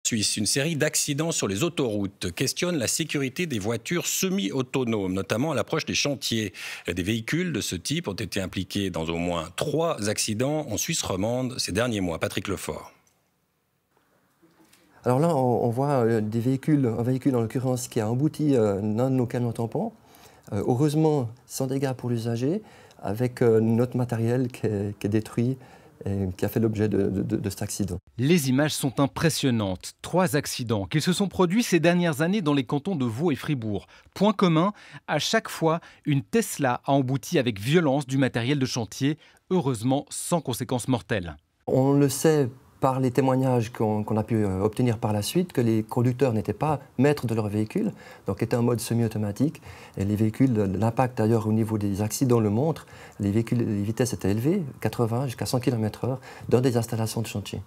Suisse, une série d'accidents sur les autoroutes questionne la sécurité des voitures semi-autonomes, notamment à l'approche des chantiers. Des véhicules de ce type ont été impliqués dans au moins 3 accidents en Suisse romande ces derniers mois. Patrick Lefort. Alors là, on voit un véhicule en l'occurrence qui a embouti l'un de nos camions tampons. Heureusement, sans dégâts pour l'usager, avec notre matériel qui est détruit et qui a fait l'objet de cet accident. Les images sont impressionnantes. 3 accidents qui se sont produits ces dernières années dans les cantons de Vaud et Fribourg. Point commun, à chaque fois, une Tesla a embouti avec violence du matériel de chantier, heureusement sans conséquences mortelles. On le sait par les témoignages qu'on a pu obtenir par la suite, que les conducteurs n'étaient pas maîtres de leur véhicule, donc étaient en mode semi-automatique. Et les véhicules, l'impact d'ailleurs au niveau des accidents le montre, les vitesses étaient élevées, 80 jusqu'à 100 km/h, dans des installations de chantier.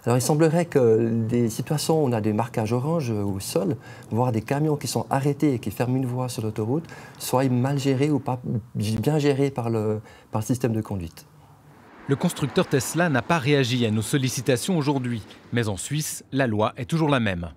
Alors il semblerait que des situations où on a des marquages orange au sol, voire des camions qui sont arrêtés et qui ferment une voie sur l'autoroute, soient mal gérés ou pas bien gérés par le système de conduite. Le constructeur Tesla n'a pas réagi à nos sollicitations aujourd'hui. Mais en Suisse, la loi est toujours la même.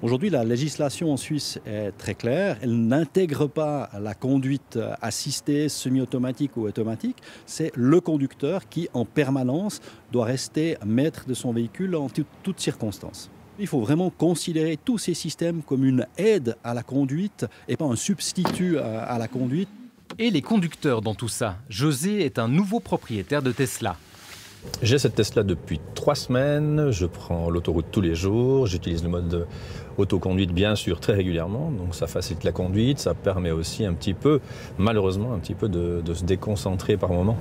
Aujourd'hui, la législation en Suisse est très claire. Elle n'intègre pas la conduite assistée, semi-automatique ou automatique. C'est le conducteur qui, en permanence, doit rester maître de son véhicule en toutes circonstances. Il faut vraiment considérer tous ces systèmes comme une aide à la conduite et pas un substitut à la conduite. Et les conducteurs dans tout ça. José est un nouveau propriétaire de Tesla. J'ai cette Tesla depuis 3 semaines, je prends l'autoroute tous les jours, j'utilise le mode autoconduite bien sûr très régulièrement, donc ça facilite la conduite, ça permet aussi un petit peu, malheureusement, un petit peu de se déconcentrer par moment.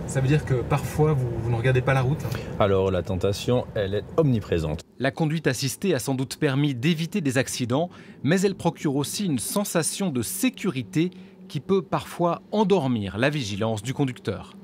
Ça veut dire que parfois vous ne regardez pas la route? Alors la tentation, elle est omniprésente. La conduite assistée a sans doute permis d'éviter des accidents, mais elle procure aussi une sensation de sécurité qui peut parfois endormir la vigilance du conducteur.